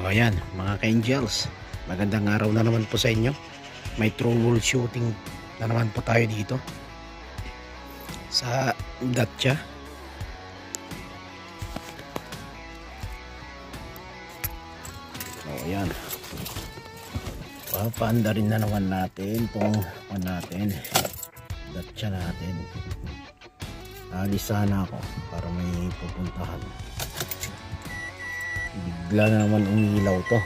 O ayan mga ka-angels, magandang araw na naman po sa inyo. May troubleshooting na naman po tayo dito sa Dacia. O ayan, papaanda rin na naman natin itong Dacia natin. Alis sana ako para may pupuntahan. Bigla na naman umilaw to.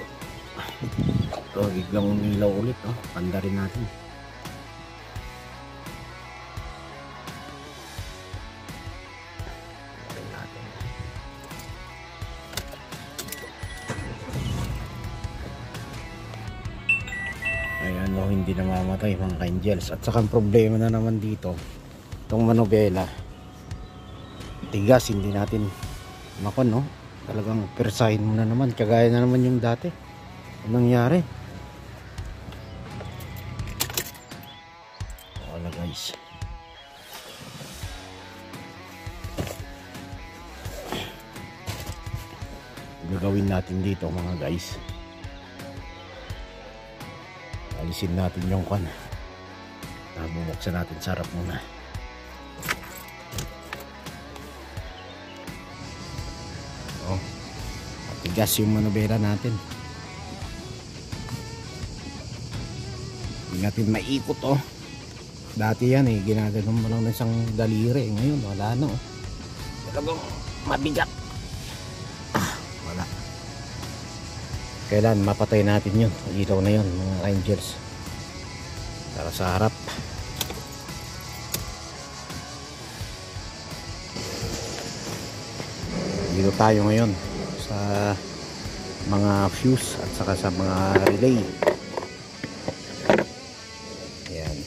Ito, biglang umilaw ulit. Panda rin natin. Ayan, hindi namamatay mga ka-angels. At saka ang problema na naman dito, itong manobela tigas, hindi natin talagang persahin mo na naman, kagaya na naman yung dati. Anong nangyari? Wala guys, gagawin natin dito mga guys, alisin natin yung bubuksan natin sarap muna. Tigas yung manobela natin, hindi natin maikot. Dati yan ginaganon mo lang ng isang daliri, ngayon wala na. Talagang mabigat. Wala, kailan mapatay natin yun, ilaw na yun mga angels, para sa harap. Dito tayo ngayon sa mga fuse at saka sa mga relay. Ayan.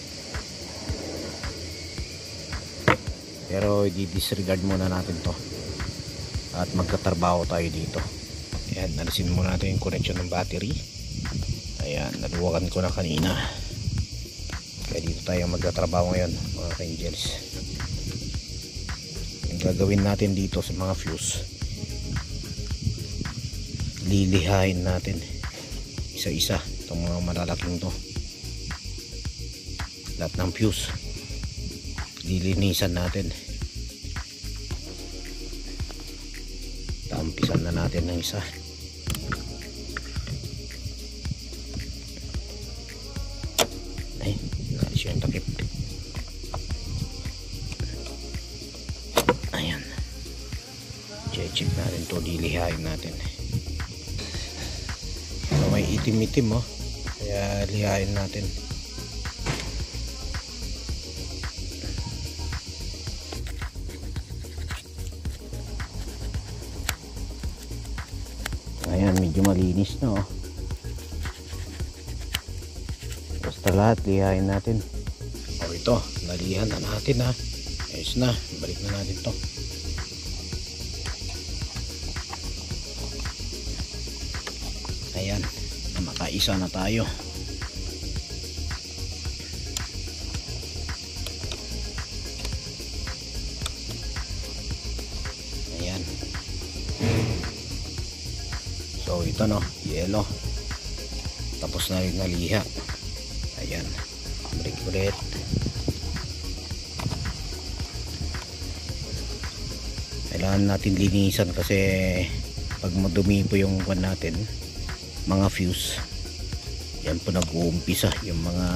Pero i-disregard muna natin to at magkatrabaho tayo dito. Ayan, alisin muna natin yung connection ng battery. Ayan, naluwagan ko na kanina. Kaya dito tayo magkatrabaho ngayon mga ka-angels. Yung gagawin natin dito sa mga fuse, lilihain natin isa-isa itong mga malalaking to. Lahat ng fuse lilinisan natin. Taampisan na natin ng isa. Ay, alis yung takip. Ayan, check natin to, lilihain natin. May itim-itim kaya lihain natin. Ayan, medyo malinis na basta lahat lihain natin. Ito, nalihan na natin ayos na, balik na natin to. Ayan, makaisa na tayo. Ayan. So ito yellow. Tapos na rin naliha. Ayan, balik ulit. Kailangan natin linisan kasi pag madumi po yung natin, mga fuse, yan po nag-uumpisa yung mga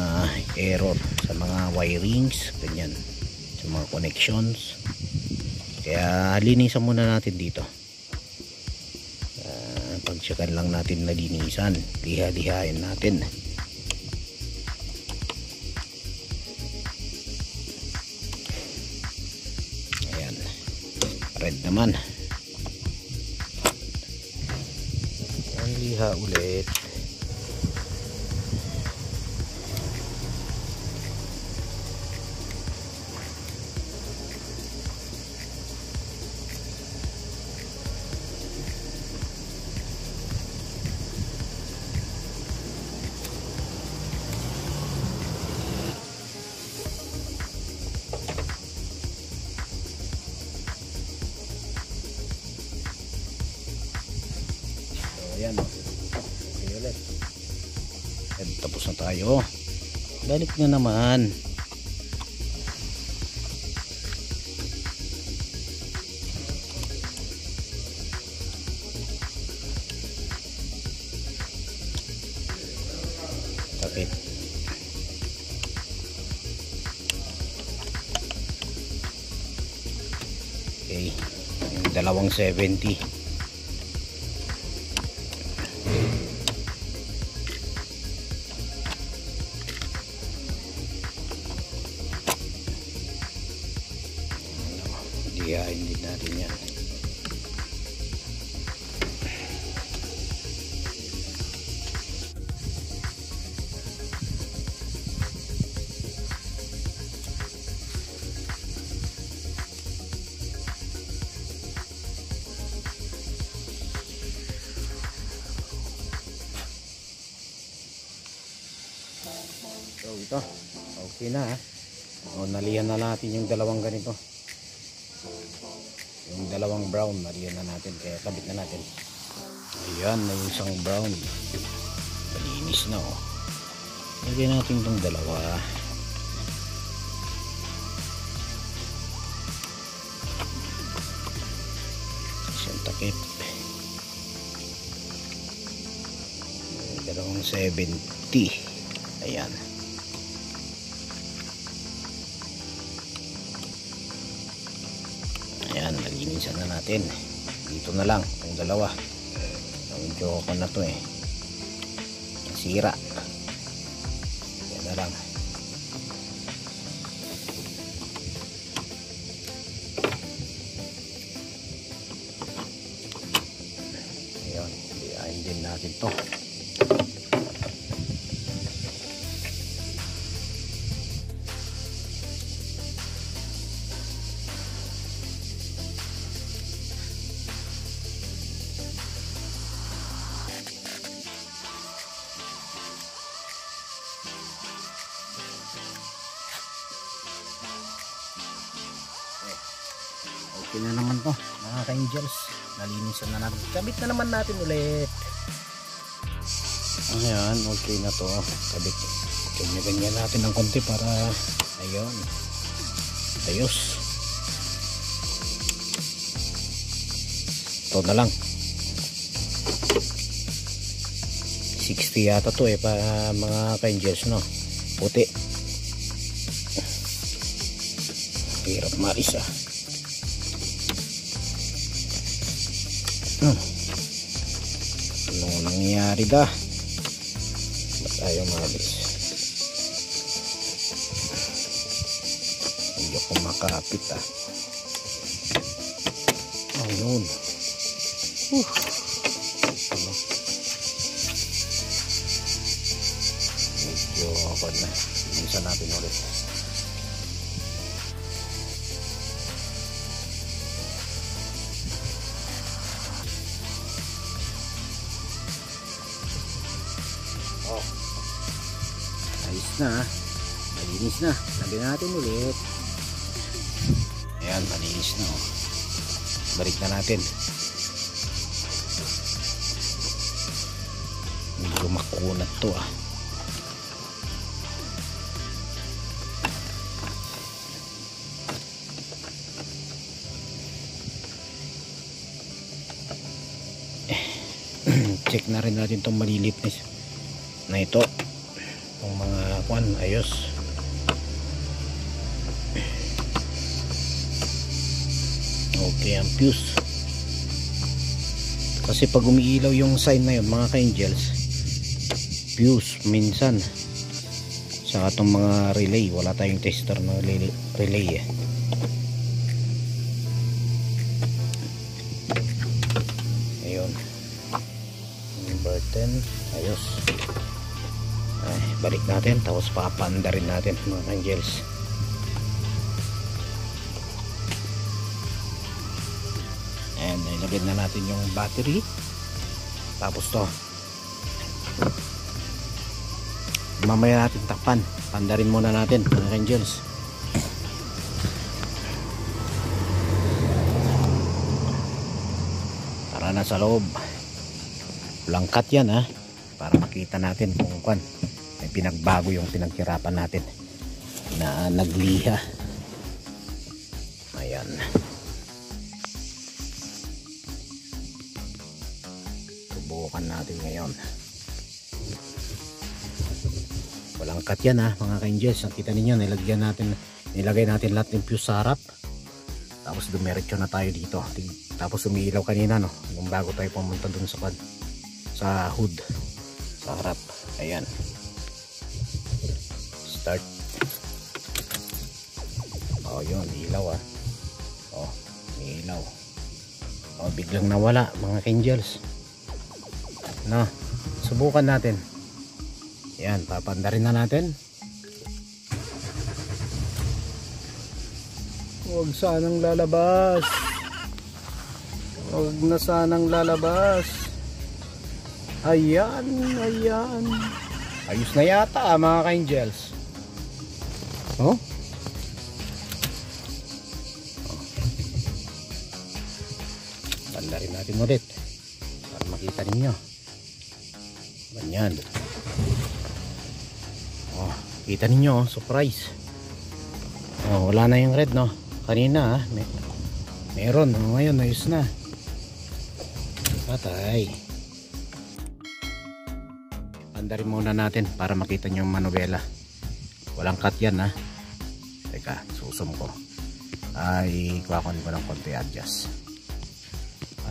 error sa mga wirings, ganyan, sa mga connections. Kaya linisan muna natin dito. Pagtsakan lang natin na linisan, liha-lihain natin. Ayan, red naman. Liha ulit. Ayan o. ulit. At tapos na tayo. Balik na naman. Tapit. Okay, yung dalawang 70. Diyain din natin yan. So ito, okay na ha. O, nalihan na natin yung dalawang ganito. Yung dalawang brown, nalihan na natin. Kaya kabit na natin. Ayan na yung isang brown. Malinis na oh. Lagyan natin itong dalawa. Isang takip. Dalawang 70. Ayan. Ayan, nalinisan na natin. Dito na lang, yung dalawa. Medyo ako na to eh. Nasira. Yan na lang. Ayan, diyain din natin to. Okay na naman to mga ka-angels. Nalinisan na natin. Kabit na naman natin ulit. Ayan, okay na to. Kabit. Ganyan natin ng konti para ayun. Ayos. Ito na lang. 60 yata to eh para mga ka-angels no. Puti. Hirap maris ah. Anong nangyayari da? Ba't ayaw malis? Hindi ko makapit ah. Ayun. Ano? Medyo ako na. Minsan natin ulit. Oh, ayos na, malinis na. Lagyan natin ulit. Ayan, malinis na oh. Balik na natin. Medyo makunat to ah. Check na rin natin itong malilit na ito, yung mga kwan, ayos. Okay ang fuse kasi pag umiilaw yung sign na yun mga ka-angels, fuse minsan. Saka itong mga relay, wala tayong tester na relay eh. Ayun, number 10, ayos. Ay, balik natin tapos papanda rin natin mga angels. And ilagay na natin yung battery. Tapos to mamaya natin takpan. Panda rin muna natin mga angels. Tara na sa loob. Langkat yan ha. para makita natin kung may pinagbago yung pinaghirapan natin na nagliha. Ayan. Subukan natin ngayon. Walang cut yan ha mga ka-angels. Nakita ninyo, nilagay natin lahat ng fuse sa harap. Tapos dumiretso na tayo dito. Tapos umiilaw kanina no, nung bago tayo pumunta dun sa hood, sa harap. Ayan. Start. Oh yun, ilaw ah. Oh, may ilaw. Oh, biglang nawala mga ka-angels. No, subukan natin. Yan, papandarin na natin. Huwag sanang lalabas. Huwag na sanang lalabas. Ayan, ayan. Ayos na yata mga ka-angels. Oh? Pandarin natin ulit para makita ninyo. Ganyan. Oh, kita ninyo, surprise. Oh, wala na yung red no. Kanina meron, ngayon ayos na. Patay. Andarin muna natin para makita nyo yung manubela. Walang cut yan ha. Teka, susum ko. Ay, kuhakunin ko ng konti adjust.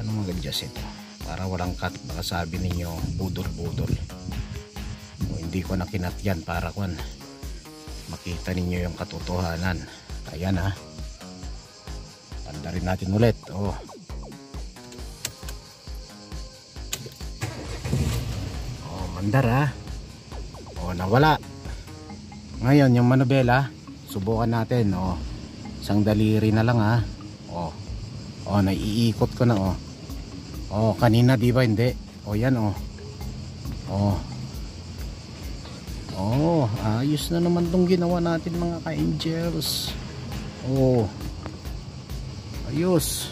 Ano mag-adjust ito? Para walang cut. Baka sabi ninyo budol-budol. Hindi ko na kinat yan para makita ninyo yung katotohanan. Ayan ha. Pandarin natin ulit. Oh. Oh, mandar ha. Oh, nawala. Ngayon yung manubela, subukan natin. Oh. Isang daliri na lang ha. Oh. Oh, naiikot ko na oh. Oh, kanina di ba hindi? Oh, yan oh. Oh. Oh, ayos na naman tong ginawa natin mga ka-angels. Oh. Ayos.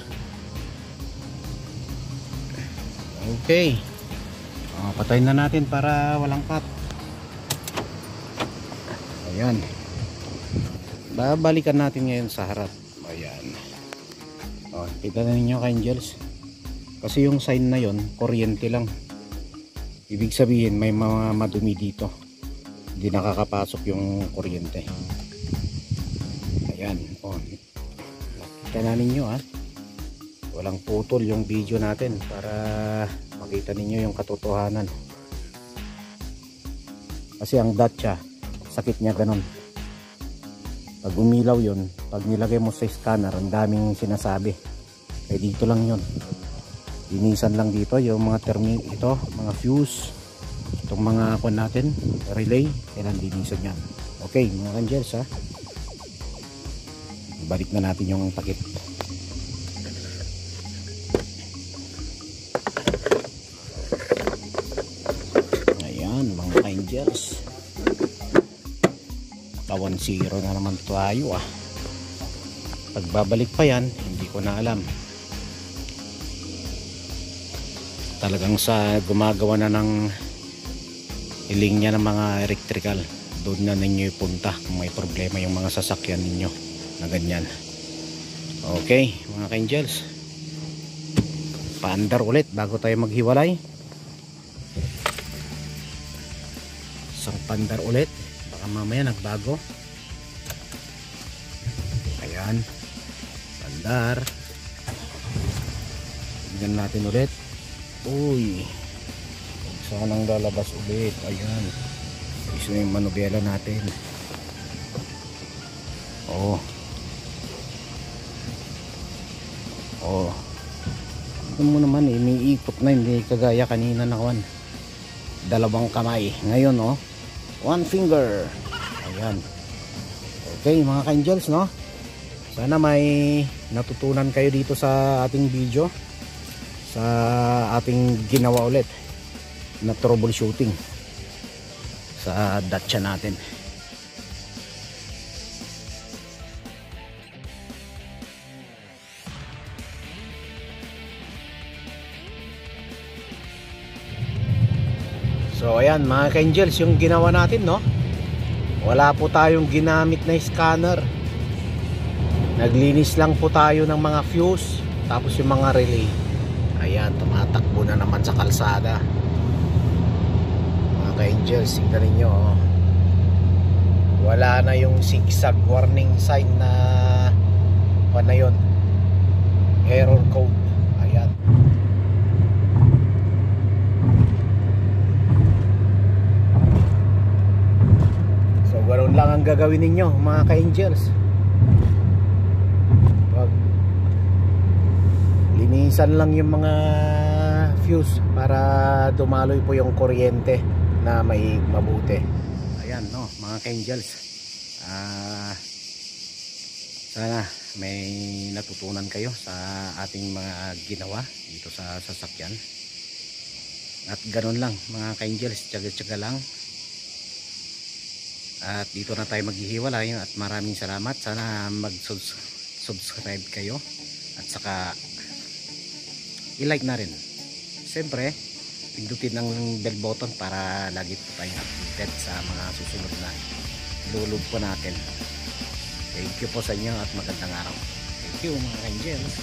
Okay. Oh, patayin na natin para walang cut. Ayan. Babalikan natin ngayon sa harap. Ayan. Oh, kita na ninyo ka-angels. Kasi yung sign na yon, kuryente lang. Ibig sabihin may mga madumi dito. Hindi nakakapasok yung kuryente. Ayan. Oh. Nakita na ninyo ha. Walang putol yung video natin para makita ninyo yung katotohanan. Kasi ang Dacia, sakit niya ganun. Pag umilaw yun, pag nilagay mo sa scanner, ang daming sinasabi. Kaya dito lang yun. Linisan lang dito yung mga ito, mga fuse, itong mga natin, relay, kailan linisan yan. Okay mga ka-angels ha. Balik na natin yung takip. Ayan mga ka-angels. 1-0 na naman tayo ah. Pagbabalik pa yan, hindi ko na alam. Talagang sa gumagawa na ng hiling niya ng mga electrical, doon na ninyo ipunta kung may problema yung mga sasakyan ninyo na ganyan. Okay mga ka-angels, paandar ulit bago tayo maghiwalay. Isang pandar ulit, baka mamaya nagbago. Ayan, pandar. Tignan natin ulit. Uy, huwag sanang lalabas ulit. Ayan, isa yung manubela natin. Oh. Oh, ito mo naman iniikot na, hindi kagaya kanina na dalawang kamay. Ngayon oh, one finger. Ayan. Okay mga ka-angels no, sana may natutunan kayo dito sa ating video, sa ating ginawa ulit na troubleshooting sa Dacia natin. So So ayan mga ka-angels, yung ginawa natin, no? Wala po tayong ginamit na scanner. Naglinis lang po tayo ng mga fuse, tapos yung mga relay. Ayan, tumatakbo na naman sa kalsada. Mga ka-angels, tingnan ninyo, oh. Wala na yung zigzag warning sign na ano yun, error code. Ayan. So ganoon lang ang gagawin ninyo mga ka-angels. Wag linisan lang yung mga fuse para dumaloy po yung kuryente na may mabuti. Ayan, no, mga ka-angels, sana may natutunan kayo sa ating mga ginawa dito sa sasakyan. At ganoon lang mga ka-angels, tiyaga-tiyaga lang. At dito na tayo maghihiwalay at maraming salamat. Sana mag-subscribe kayo at saka i-like na rin. Siyempre pindutin ang bell button para lagi po tayong updated sa mga susunod na ilulog po natin. Thank you po sa inyo at magandang araw. Thank you mga ka-angels.